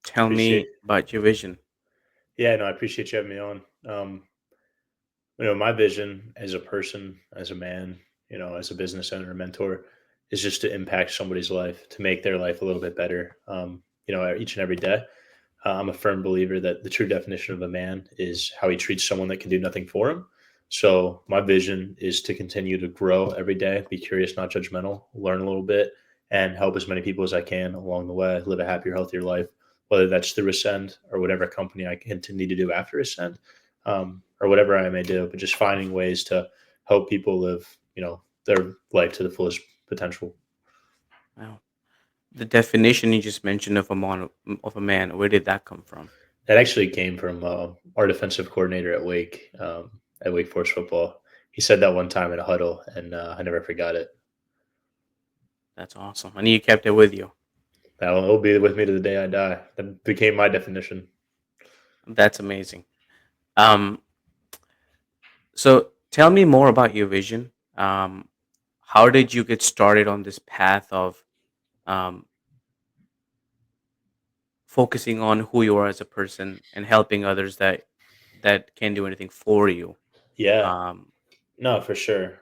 Tell Appreciate. me about your vision. Yeah, no, I appreciate you having me on. My vision as a person, as a man, as a business owner, mentor, is just to impact somebody's life, to make their life a little bit better. Each and every day. I'm a firm believer that the true definition of a man is how he treats someone that can do nothing for him. So my vision is to continue to grow every day, be curious, not judgmental, learn a little bit, and help as many people as I can along the way, live a happier, healthier life, whether that's through Ascend or whatever company I continue to do after Ascend, or whatever I may do, but just finding ways to help people live, their life to the fullest potential. Wow. The definition you just mentioned of a man, where did that come from? That actually came from our defensive coordinator at Wake Forest football. He said that one time in a huddle, and I never forgot it. That's awesome. And you kept it with you. That'll be with me to the day I die. That became my definition. That's amazing. Um, so tell me more about your vision. How did you get started on this path of um, focusing on who you are as a person and helping others that can't do anything for you? Yeah, Um, no, for sure.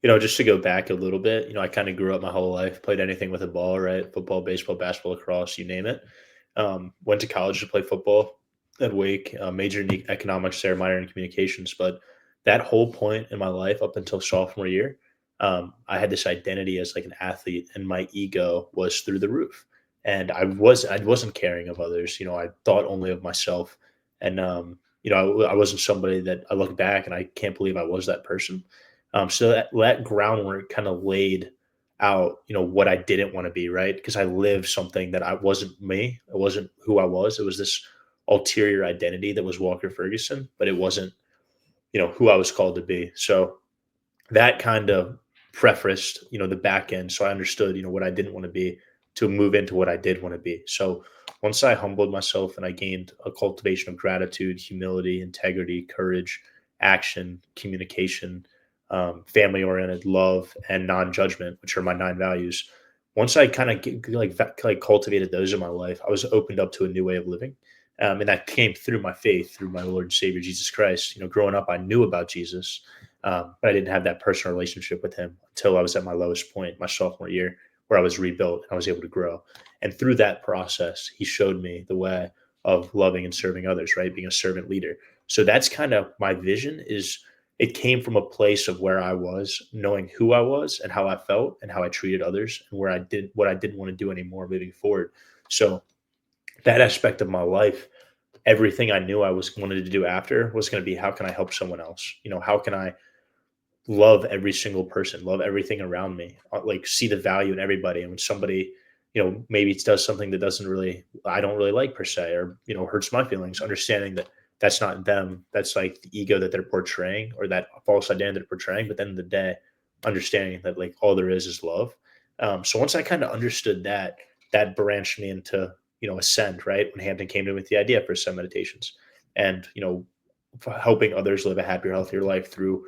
Just to go back a little bit, I kind of grew up my whole life, played anything with a ball, right? Football, baseball, basketball, lacrosse, you name it. Went to college to play football at Wake, majored in economics there, minor in communications. But that whole point in my life up until sophomore year, I had this identity as like an athlete, and my ego was through the roof. And I wasn't caring of others. I thought only of myself. And I wasn't somebody that I look back and I can't believe I was that person. So that groundwork kind of laid out, what I didn't want to be, right? Because I lived something that I wasn't me. It wasn't who I was. It was this ulterior identity that was Walker Ferguson, but it wasn't, who I was called to be. So that kind of prefaced, the back end. So I understood, what I didn't want to be to move into what I did want to be. So once I humbled myself and I gained a cultivation of gratitude, humility, integrity, courage, action, communication, family oriented, love, and non judgment, which are my 9 values. Once I kind of like cultivated those in my life, I was opened up to a new way of living. And that came through my faith, through my Lord and Savior Jesus Christ. Growing up, I knew about Jesus, but I didn't have that personal relationship with him until I was at my lowest point, my sophomore year, where I was rebuilt and I was able to grow. And through that process, he showed me the way of loving and serving others, right? Being a servant leader. So that's kind of my vision is it came from a place of where I was, knowing who I was and how I felt and how I treated others and where I did what I didn't want to do anymore moving forward. So that aspect of my life, everything I knew I was wanted to do after was going to be how can I help someone else? How can I love every single person, love everything around me, like see the value in everybody. And when somebody, maybe it does something that I don't really like per se, or, hurts my feelings, understanding that that's not them. That's like the ego that they're portraying or that false identity they're portraying. But then in the day, understanding that like all there is love. So once I kind of understood that, that branched me into, Ascend, right? When Hampton came to me with the idea for Ascend meditations and, helping others live a happier, healthier life through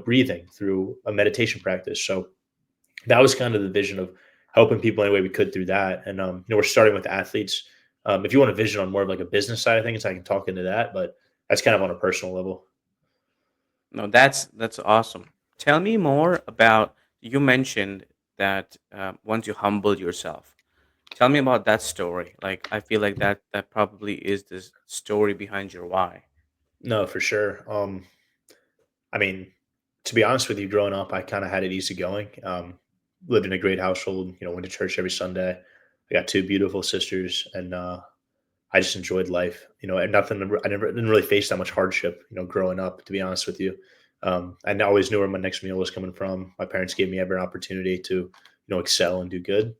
breathing through a meditation practice. So that was kind of the vision of helping people any way we could through that. And we're starting with athletes. If you want a vision on more of like a business side of things, I can talk into that, but that's kind of on a personal level. no, that's awesome. Tell me more about. You mentioned that once you humbled yourself. Tell me about that story. Like I feel like that probably is the story behind your why. No, for sure. I mean, to be honest with you, growing up, I kind of had it easy going. Lived in a great household. Went to church every Sunday. I got 2 beautiful sisters, and I just enjoyed life, and nothing. I never didn't really face that much hardship, growing up. To be honest with you, I always knew where my next meal was coming from. My parents gave me every opportunity to, excel and do good,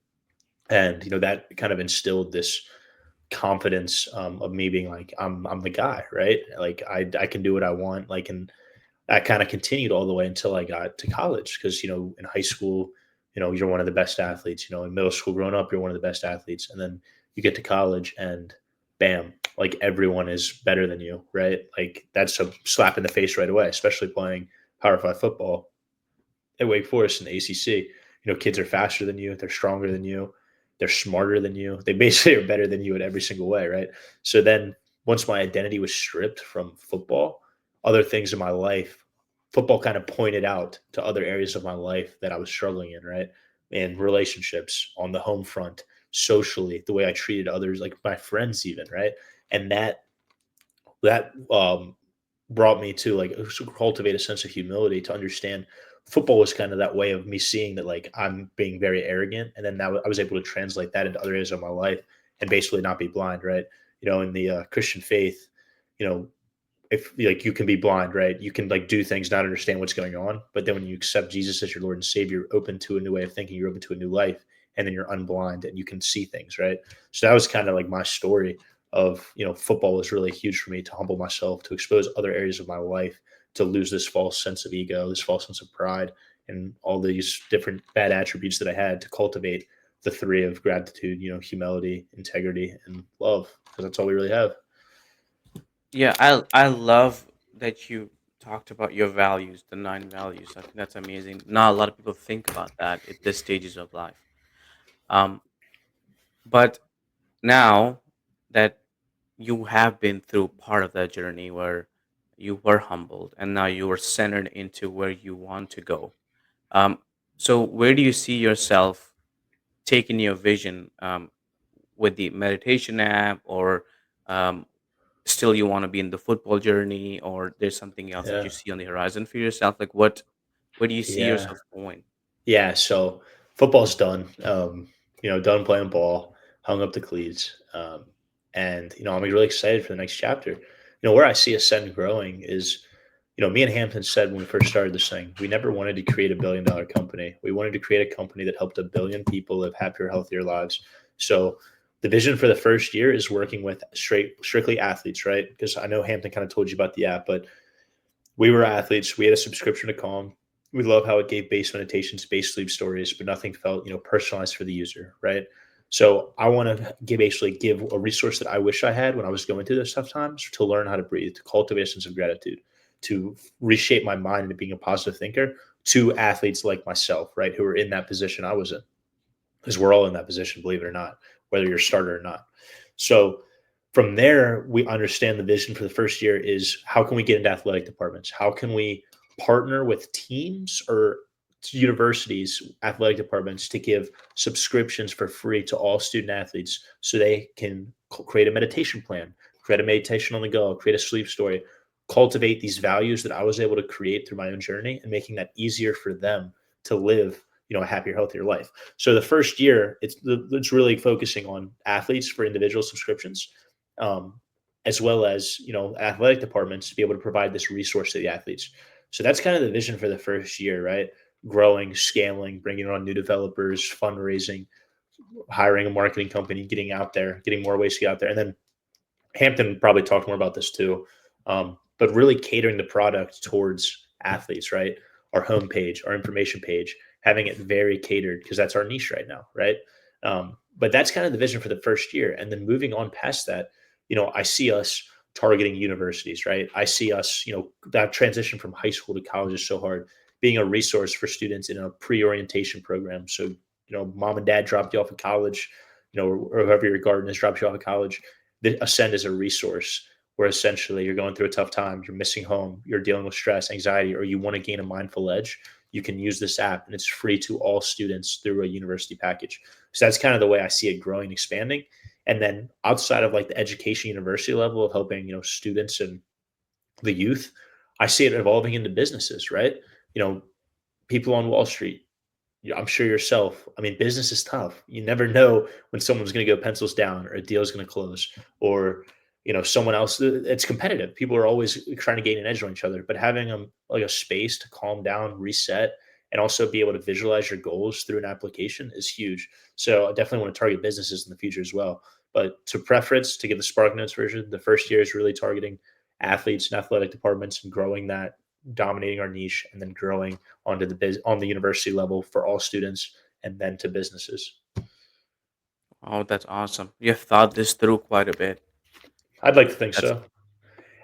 and that kind of instilled this confidence of me being like, I'm the guy, right? Like I can do what I want, like, and that kind of continued all the way until I got to college. Because in high school, you're one of the best athletes. In middle school, growing up, you're one of the best athletes, and then you get to college, and bam, like everyone is better than you, right? Like that's a slap in the face right away, especially playing Power Five football at Wake Forest in the ACC. Kids are faster than you, they're stronger than you. They're smarter than you. They basically are better than you in every single way, right? So then once my identity was stripped from football, other things in my life, football kind of pointed out to other areas of my life that I was struggling in, right? In relationships, on the home front, socially, the way I treated others, like my friends, even, right? And that brought me to like cultivate a sense of humility to understand football was kind of that way of me seeing that like I'm being very arrogant, and then now I was able to translate that into other areas of my life and basically not be blind, right? In the Christian faith, you know, if like you can be blind, right? You can like do things, not understand what's going on. But then when you accept Jesus as your Lord and Savior, you're open to a new way of thinking, you're open to a new life, and then you're unblind and you can see things, right? So that was kind of like my story of, football was really huge for me to humble myself, to expose other areas of my life, to lose this false sense of ego, this false sense of pride, and all these different bad attributes that I had, to cultivate the three of gratitude, humility, integrity, and love, because that's all we really have. Yeah, I love that you talked about your values, the nine values. I think that's amazing. Not a lot of people think about that at this stages of life. Um, but now that you have been through part of that journey where you were humbled and now you are centered into where you want to go. Um, so where do you see yourself taking your vision with the meditation app, or um, still you want to be in the football journey, or there's something else that Yeah. you see on the horizon for yourself? Like what, where do you see Yeah. yourself going? Yeah, so football's done. Done playing ball, hung up the cleats, and I'm really excited for the next chapter. Where I see Ascend growing is, me and Hampton said when we first started this thing, we never wanted to create a $1 billion company. We wanted to create a company that helped 1 billion people live happier, healthier lives. So the vision for the first year is working with strictly athletes, right? Because I know Hampton kind of told you about the app, but we were athletes. We had a subscription to Calm. We love how it gave base meditations, base sleep stories, but nothing felt, personalized for the user, right? So I want to give a resource that I wish I had when I was going through those tough times, to learn how to breathe, to cultivate a sense of gratitude, to reshape my mind into being a positive thinker, to athletes like myself, right, who are in that position I was in, because we're all in that position, believe it or not, whether you're a starter or not. So from there, we understand the vision for the first year is, how can we get into athletic departments? How can we partner with teams or universities, athletic departments, to give subscriptions for free to all student athletes, so they can create a meditation plan, create a meditation on the go, create a sleep story, cultivate these values that I was able to create through my own journey, and making that easier for them to live, a happier, healthier life. So the first year, it's really focusing on athletes for individual subscriptions, um, as well as, athletic departments to be able to provide this resource to the athletes. So that's kind of the vision for the first year, right? Growing, scaling, bringing on new developers, fundraising, hiring a marketing company, getting out there, getting more ways to get out there, and then Hampton probably talked more about this too, but really catering the product towards athletes, right? Our homepage, our information page, having it very catered, because that's our niche right now, right? But that's kind of the vision for the first year, and then moving on past that, I see us targeting universities, right? I see us, that transition from high school to college is so hard. Being a resource for students in a pre-orientation program, so mom and dad dropped you off at college, or whoever your garden has dropped you off at college, the Ascend is a resource where essentially you're going through a tough time, you're missing home, you're dealing with stress, anxiety, or you want to gain a mindful edge. You can use this app, and it's free to all students through a university package. So that's kind of the way I see it growing, expanding. And then outside of like the education university level of helping, students and the youth, I see it evolving into businesses, right? You know, People on Wall Street, I'm sure yourself. I mean, business is tough. You never know when someone's going to go pencils down, or a deal is going to close, or someone else. It's competitive. People are always trying to gain an edge on each other. But having like a space to calm down, reset, and also be able to visualize your goals through an application is huge. So I definitely want to target businesses in the future as well. But to preference, to give the Spark Notes version, the first year is really targeting athletes and athletic departments, and growing that, dominating our niche, and then growing on the university level for all students, and then to businesses. Oh, that's awesome. You've thought this through quite a bit. I'd like to think That's so.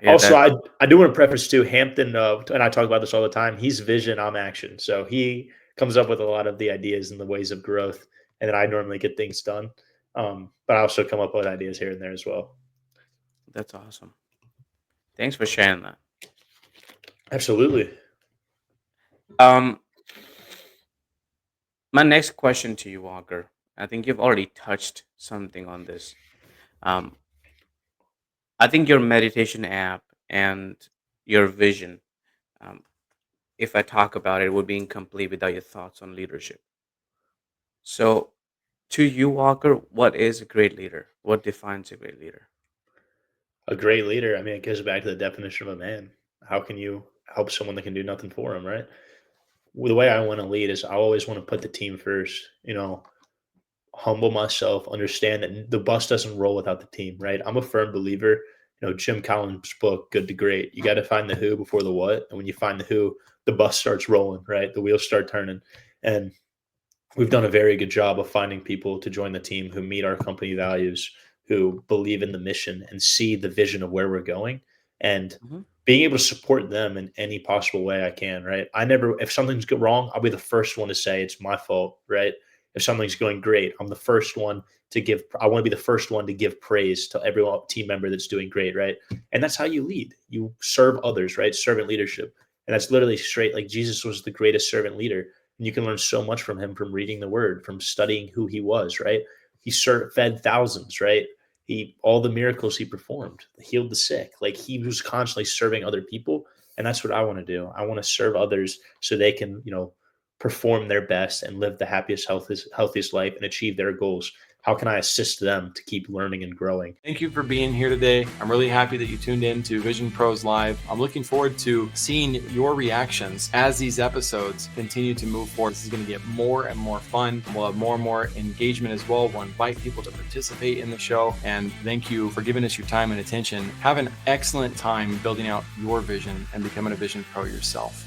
yeah, Also, that's I do want to preface too, Hampton, and I talk about this all the time. He's vision, I'm action. So he comes up with a lot of the ideas and the ways of growth. and then I normally get things done. But I also come up with ideas here and there as well. That's awesome. Thanks for sharing that. Absolutely. Um, my next question to you, Walker. I think you've already touched something on this. Um, I think your meditation app and your vision, um, if I talk about it, would be incomplete without your thoughts on leadership. So, to you, Walker, what is a great leader? What defines a great leader? A great leader, I mean, it goes back to the definition of a man. How can you help someone that can do nothing for them, right? Well, the way I want to lead is I always want to put the team first, humble myself, understand that the bus doesn't roll without the team, right? I'm a firm believer, Jim Collins' book, Good to Great. You got to find the who before the what. And when you find the who, the bus starts rolling, right? The wheels start turning. And we've done a very good job of finding people to join the team who meet our company values, who believe in the mission and see the vision of where we're going, and Hmm. being able to support them in any possible way I can, right? I never, if something's go wrong, I'll be the first one to say it's my fault, right? If something's going great, I'm the first one to give, I want to be the first one to give praise to every team member that's doing great, right? And that's how you lead. You serve others, right? Servant leadership. And that's literally straight, like Jesus was the greatest servant leader, and you can learn so much from him, from reading the word, from studying who he was, right? He fed thousands, right? He, all the miracles he performed, healed the sick. Like, he was constantly serving other people. And that's what I want to do. I want to serve others so they can, perform their best and live the happiest, healthiest life and achieve their goals. How can I assist them to keep learning and growing? Thank you for being here today. I'm really happy that you tuned in to Vision Pros Live. I'm looking forward to seeing your reactions as these episodes continue to move forward. This is going to get more and more fun. We'll have more and more engagement as well. We'll invite people to participate in the show. And thank you for giving us your time and attention. Have an excellent time building out your vision and becoming a Vision Pro yourself.